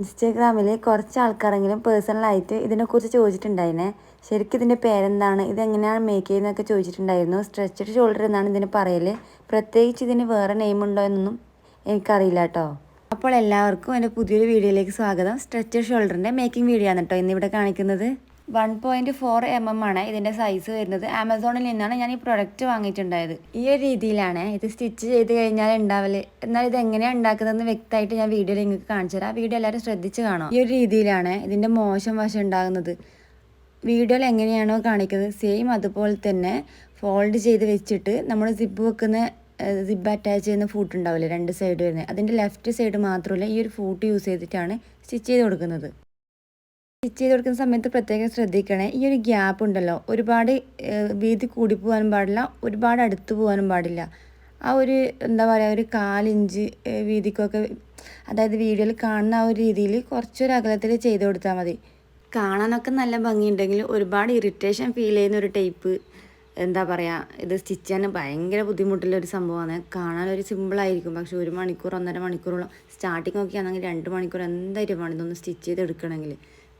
ഇൻസ്റ്റാഗ്രാമിൽ കുറച്ച് ആൾക്കാരെങ്കിലും പേഴ്സണലായിട്ട് ഇതിനെക്കുറിച്ച് ചോദിച്ചിട്ടുണ്ടായിരുന്നേ. ശരിക്കും ഇതിൻ്റെ പേരെന്താണ്, ഇതെങ്ങനെയാണ് മേക്ക് ചെയ്യുന്നതൊക്കെ ചോദിച്ചിട്ടുണ്ടായിരുന്നു. സ്ട്രെച്ചഡ് ഷോൾഡർ എന്നാണ് ഇതിന് പറയൽ. പ്രത്യേകിച്ച് ഇതിന് വേറെ നെയിം ഉണ്ടോ എന്നൊന്നും എനിക്കറിയില്ല കേട്ടോ. അപ്പോൾ എല്ലാവർക്കും എൻ്റെ പുതിയൊരു വീഡിയോയിലേക്ക് സ്വാഗതം. സ്ട്രെച്ചഡ് ഷോൾഡറിൻ്റെ മേക്കിംഗ് വീഡിയോ ആണ് കേട്ടോ ഇന്നിവിടെ കാണിക്കുന്നത്. 1.4 mm ആണ് ഇതിൻ്റെ സൈസ് വരുന്നത്. ആമസോണിൽ നിന്നാണ് ഞാൻ ഈ പ്രൊഡക്റ്റ് വാങ്ങിയിട്ടുണ്ടായത്. ഈ ഒരു രീതിയിലാണ് ഇത് സ്റ്റിച്ച് ചെയ്ത് കഴിഞ്ഞാൽ ഉണ്ടാവല്. എന്നാൽ ഇത് എങ്ങനെയാണ് ഉണ്ടാക്കുന്നതെന്ന് വ്യക്തമായിട്ട് ഞാൻ വീഡിയോയിൽ നിങ്ങൾക്ക് കാണിച്ചു തരാം. വീഡിയോ എല്ലാവരും ശ്രദ്ധിച്ച് കാണാം. ഈ ഒരു രീതിയിലാണ് ഇതിൻ്റെ മോശം വശം ഉണ്ടാകുന്നത്. വീഡിയോയിൽ എങ്ങനെയാണോ കാണിക്കുന്നത് സെയിം അതുപോലെ തന്നെ ഫോൾഡ് ചെയ്ത് വെച്ചിട്ട് നമ്മൾ സിബ് വെക്കുന്ന സിബ് അറ്റാച്ച് ചെയ്യുന്ന ഫൂട്ട് ഉണ്ടാവില്ലേ, രണ്ട് സൈഡ് വരുന്നത്, അതിൻ്റെ ലെഫ്റ്റ് സൈഡ് മാത്രമല്ല ഈ ഒരു ഫൂട്ട് യൂസ് ചെയ്തിട്ടാണ് സ്റ്റിച്ച് ചെയ്ത് കൊടുക്കുന്നത്. സ്റ്റിച്ച് ചെയ്ത് കൊടുക്കുന്ന സമയത്ത് പ്രത്യേകം ശ്രദ്ധിക്കണേ. ഈ ഒരു ഗ്യാപ്പ് ഉണ്ടല്ലോ, ഒരുപാട് വീതി കൂടി പോകാനും പാടില്ല, ഒരുപാട് അടുത്ത് പോകാനും പാടില്ല. ആ ഒരു എന്താ പറയുക, ഒരു 1/4 ഇഞ്ച് വീതിക്കൊക്കെ, അതായത് വീഡിയോയിൽ കാണുന്ന ആ ഒരു രീതിയിൽ കുറച്ചൊരു അകലത്തിൽ ചെയ്ത് കൊടുത്താൽ മതി. കാണാനൊക്കെ നല്ല ഭംഗിയുണ്ടെങ്കിൽ ഒരുപാട് ഇറിറ്റേഷൻ ഫീൽ ചെയ്യുന്ന ഒരു ടൈപ്പ് എന്താ പറയുക, ഇത് സ്റ്റിച്ച് ചെയ്യാൻ ഭയങ്കര ബുദ്ധിമുട്ടുള്ള ഒരു സംഭവമാണ്. കാണാനൊരു സിമ്പിളായിരിക്കും, പക്ഷെ 1 മണിക്കൂർ 1.5 മണിക്കൂറോളം, സ്റ്റാർട്ടിങ് ഒക്കെ ആണെങ്കിൽ 2 മണിക്കൂർ എന്തായാലും വേണം ഇതൊന്ന് സ്റ്റിച്ച് ചെയ്ത് എടുക്കണമെങ്കിൽ.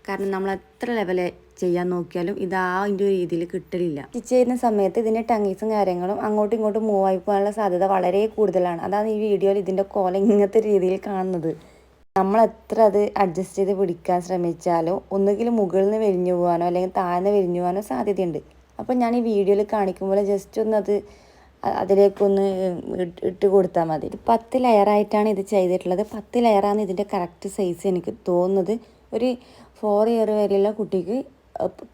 കാരണം നമ്മൾ എത്ര ലെവല് ചെയ്യാൻ നോക്കിയാലും ഇത് ആ ഒരു രീതിയിൽ കിട്ടലില്ല. സ്റ്റിച്ച് ചെയ്യുന്ന സമയത്ത് ഇതിൻ്റെ ടങ്ങീസും കാര്യങ്ങളും അങ്ങോട്ടും ഇങ്ങോട്ടും മൂവ് ആയി പോകാനുള്ള സാധ്യത വളരെ കൂടുതലാണ്. അതാണ് ഈ വീഡിയോയിൽ ഇതിൻ്റെ കോല ഇങ്ങനത്തെ രീതിയിൽ കാണുന്നത്. നമ്മൾ എത്ര അത് അഡ്ജസ്റ്റ് ചെയ്ത് പിടിക്കാൻ ശ്രമിച്ചാലോ ഒന്നുകിൽ മുകളിൽ നിന്ന് വിരിഞ്ഞു പോകാനോ അല്ലെങ്കിൽ താഴ്ന്ന് വിരിഞ്ഞു പോകാനോ സാധ്യതയുണ്ട്. അപ്പോൾ ഞാൻ ഈ വീഡിയോയിൽ കാണിക്കുമ്പോൾ ജസ്റ്റ് ഒന്ന് അതിലേക്കൊന്ന് ഇട്ട് കൊടുത്താൽ മതി. 10 ലെയറായിട്ടാണ് ഇത് ചെയ്തിട്ടുള്ളത്. 10 ലെയറാണ് ഇതിൻ്റെ കറക്റ്റ് സൈസ് എനിക്ക് തോന്നുന്നത്. ഒരു 4 ഇയർ വരെയുള്ള കുട്ടിക്ക്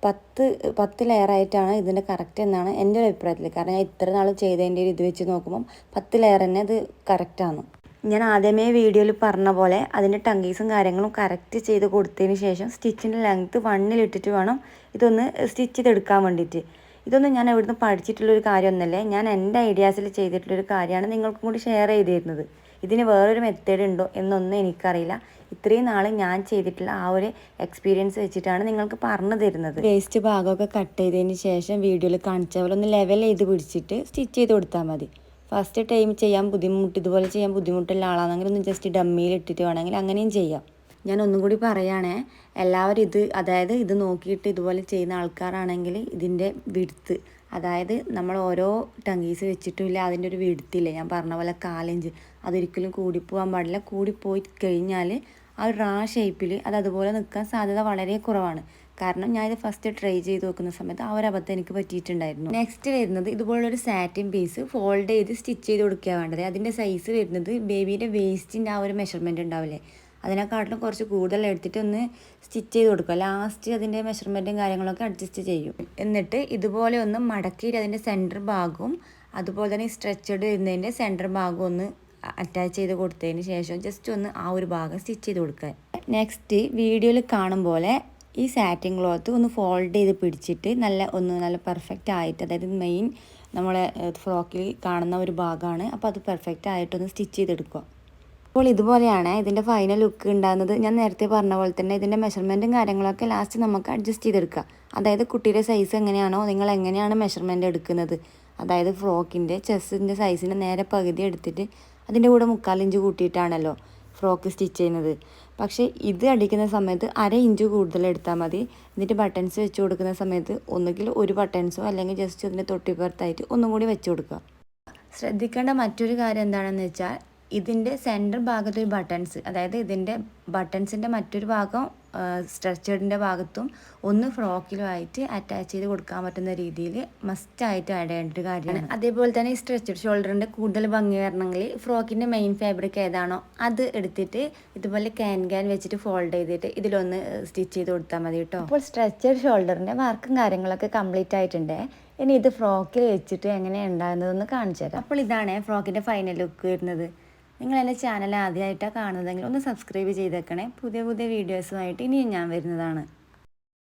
10 ലെയറായിട്ടാണ് ഇതിൻ്റെ കറക്റ്റ് എന്നാണ് എൻ്റെ ഒരു അഭിപ്രായത്തിൽ. കാരണം ഞാൻ ഇത്ര നാൾ ചെയ്തതിൻ്റെ ഇത് വെച്ച് നോക്കുമ്പം 10 ലെയർ തന്നെ അത് കറക്റ്റാണ്. ഞാൻ ആദ്യമേ വീഡിയോയിൽ പറഞ്ഞ പോലെ അതിൻ്റെ ടങ്കീസും കാര്യങ്ങളും കറക്റ്റ് ചെയ്ത് കൊടുത്തതിന് ശേഷം സ്റ്റിച്ചിൻ്റെ ലെങ്ത്ത് 1-ലിട്ടിട്ട് വേണം ഇതൊന്ന് സ്റ്റിച്ച് ചെയ്തെടുക്കാൻ വേണ്ടിയിട്ട്. ഇതൊന്നും ഞാൻ എവിടുന്ന് പഠിച്ചിട്ടുള്ളൊരു കാര്യമൊന്നുമല്ലേ, ഞാൻ എൻ്റെ ഐഡിയാസിൽ ചെയ്തിട്ടുള്ളൊരു കാര്യമാണ് നിങ്ങൾക്കും കൂടി ഷെയർ ചെയ്തിരുന്നത്. ഇതിന് വേറൊരു മെത്തേഡ് ഉണ്ടോ എന്നൊന്നും എനിക്കറിയില്ല. ഇത്രയും നാൾ ഞാൻ ചെയ്തിട്ടുള്ള ആ ഒരു എക്സ്പീരിയൻസ് വെച്ചിട്ടാണ് നിങ്ങൾക്ക് പറഞ്ഞു തരുന്നത്. വേസ്റ്റ് ഭാഗമൊക്കെ കട്ട് ചെയ്തതിന് ശേഷം വീഡിയോയിൽ കാണിച്ച പോലെ ഒന്ന് ലെവൽ ചെയ്ത് പിടിച്ചിട്ട് സ്റ്റിച്ച് ചെയ്ത് കൊടുത്താൽ മതി. ഫസ്റ്റ് ടൈം ചെയ്യാൻ ഇതുപോലെ ചെയ്യാൻ ബുദ്ധിമുട്ടുള്ള ആളാണെങ്കിൽ ഒന്ന് ജസ്റ്റ് ഡമ്മിയിൽ ഇട്ടിട്ട് വേണമെങ്കിൽ അങ്ങനെയും ചെയ്യാം. ഞാൻ ഒന്നും കൂടി പറയുകയാണേ, എല്ലാവരും ഇത് നോക്കിയിട്ട് ഇതുപോലെ ചെയ്യുന്ന ആൾക്കാരാണെങ്കിൽ ഇതിൻ്റെ വിഡ്ത്ത്, അതായത് നമ്മൾ ഓരോ ടങ്കീസ് വെച്ചിട്ടില്ല അതിൻ്റെ ഒരു വിഡ്ത്തില്ലേ, ഞാൻ പറഞ്ഞ പോലെ 1/4 ഇഞ്ച്, അതൊരിക്കലും കൂടിപ്പോകാൻ പാടില്ല. കൂടിപ്പോയി കഴിഞ്ഞാൽ ആ ഒരു ഷേപ്പിൽ അതുപോലെ നിൽക്കാൻ സാധ്യത വളരെ കുറവാണ്. കാരണം ഞാൻ ഇത് ഫസ്റ്റ് ട്രൈ ചെയ്ത് നോക്കുന്ന സമയത്ത് ആ ഒരു അബദ്ധം എനിക്ക് പറ്റിയിട്ടുണ്ടായിരുന്നു. നെക്സ്റ്റ് വരുന്നത് ഇതുപോലൊരു സാറ്റിൻ പീസ് ഫോൾഡ് ചെയ്ത് സ്റ്റിച്ച് ചെയ്ത് കൊടുക്കുക വേണ്ടത്. അതിൻ്റെ സൈസ് വരുന്നത് ബേബീൻ്റെ വേസ്റ്റിൻ്റെ ആ ഒരു മെഷർമെൻറ്റ് ഉണ്ടാവില്ലേ, അതിനെക്കാട്ടിലും കുറച്ച് കൂടുതൽ എടുത്തിട്ട് ഒന്ന് സ്റ്റിച്ച് ചെയ്ത് കൊടുക്കുക. ലാസ്റ്റ് അതിൻ്റെ മെഷർമെൻറ്റും കാര്യങ്ങളൊക്കെ അഡ്ജസ്റ്റ് ചെയ്യും. എന്നിട്ട് ഇതുപോലെ ഒന്ന് മടക്കിയിട്ട് അതിൻ്റെ സെൻറ്റർ ഭാഗവും അതുപോലെ തന്നെ സ്ട്രെച്ചഡ് വരുന്നതിൻ്റെ സെൻറ്റർ ഭാഗവും ഒന്ന് അറ്റാച്ച് ചെയ്ത് കൊടുത്തതിന് ശേഷം ജസ്റ്റ് ഒന്ന് ആ ഒരു ഭാഗം സ്റ്റിച്ച് ചെയ്ത് കൊടുക്കുക. നെക്സ്റ്റ് വീഡിയോയിൽ കാണും പോലെ ഈ സാറ്റിൻ ക്ലോത്ത് ഒന്ന് ഫോൾഡ് ചെയ്ത് പിടിച്ചിട്ട് നല്ല പെർഫെക്റ്റ് ആയിട്ട്, അതായത് മെയിൻ നമ്മളെ ഫ്രോക്കിൽ കാണുന്ന ഒരു ഭാഗമാണ്, അപ്പോൾ അത് പെർഫെക്റ്റ് ആയിട്ടൊന്ന് സ്റ്റിച്ച് ചെയ്തെടുക്കുക. അപ്പോൾ ഇതുപോലെയാണ് ഇതിൻ്റെ ഫൈനൽ ലുക്ക് ഉണ്ടാകുന്നത്. ഞാൻ നേരത്തെ പറഞ്ഞ പോലെ തന്നെ ഇതിൻ്റെ മെഷർമെൻറ്റും കാര്യങ്ങളൊക്കെ ലാസ്റ്റ് നമുക്ക് അഡ്ജസ്റ്റ് ചെയ്തെടുക്കുക. അതായത് കുട്ടിയുടെ സൈസ് എങ്ങനെയാണോ, നിങ്ങൾ എങ്ങനെയാണ് മെഷർമെൻറ്റ് എടുക്കുന്നത്, അതായത് ഫ്രോക്കിൻ്റെ ചെസ്റ്റിൻ്റെ സൈസിന് നേരെ പകുതി എടുത്തിട്ട് അതിൻ്റെ കൂടെ 1/4 ഇഞ്ച് കൂട്ടിയിട്ടാണല്ലോ ഫ്രോക്ക് സ്റ്റിച്ച് ചെയ്യുന്നത്. പക്ഷേ ഇത് അടിക്കുന്ന സമയത്ത് 1/2 ഇഞ്ച് കൂടുതൽ എടുത്താൽ മതി. എന്നിട്ട് ബട്ടൺസ് വെച്ച് കൊടുക്കുന്ന സമയത്ത് ഒന്നുകിൽ ഒരു ബട്ടൺസോ അല്ലെങ്കിൽ ജസ്റ്റ് അതിൻ്റെ തൊട്ടിപ്പുറത്തായിട്ട് ഒന്നും കൂടി വെച്ച് കൊടുക്കുക. ശ്രദ്ധിക്കേണ്ട മറ്റൊരു കാര്യം എന്താണെന്ന് വെച്ചാൽ ഇതിൻ്റെ സെൻറ്റർ ഭാഗത്തൊരു ബട്ടൺസ്, അതായത് ഇതിൻ്റെ ബട്ടൺസിൻ്റെ മറ്റൊരു ഭാഗം സ്ട്രെച്ചഡിൻ്റെ ഭാഗത്തും ഒന്ന് ഫ്രോക്കിലുമായിട്ട് അറ്റാച്ച് ചെയ്ത് കൊടുക്കാൻ പറ്റുന്ന രീതിയിൽ മസ്റ്റായിട്ട് ആഡ് ചെയ്യേണ്ട ഒരു കാര്യമാണ്. അതേപോലെ തന്നെ ഈ സ്ട്രെച്ചഡ് ഷോൾഡറിൻ്റെ കൂടുതൽ ഭംഗി വരണമെങ്കിൽ ഫ്രോക്കിൻ്റെ മെയിൻ ഫാബ്രിക് ഏതാണോ അത് എടുത്തിട്ട് ഇതുപോലെ ക്യാൻ വെച്ചിട്ട് ഫോൾഡ് ചെയ്തിട്ട് ഇതിലൊന്ന് സ്റ്റിച്ച് ചെയ്ത് കൊടുത്താൽ മതി കേട്ടോ. അപ്പോൾ സ്ട്രെച്ചഡ് ഷോൾഡറിൻ്റെ വർക്കും കാര്യങ്ങളൊക്കെ കംപ്ലീറ്റ് ആയിട്ടുണ്ട്. ഇനി ഇത് ഫ്രോക്കിൽ വെച്ചിട്ട് എങ്ങനെയാണ് ഉണ്ടാകുന്നതെന്ന് കാണിച്ചു തരാം. അപ്പോൾ ഇതാണ് ഫ്രോക്കിൻ്റെ ഫൈനൽ ലുക്ക് വരുന്നത്. നിങ്ങൾ എൻ്റെ ചാനൽ ആദ്യമായിട്ടാണ് കാണുന്നതെങ്കിൽ ഒന്ന് സബ്സ്ക്രൈബ് ചെയ്തേക്കണേ. പുതിയ വീഡിയോസുമായിട്ട് ഇനിയും ഞാൻ വരുന്നതാണ്.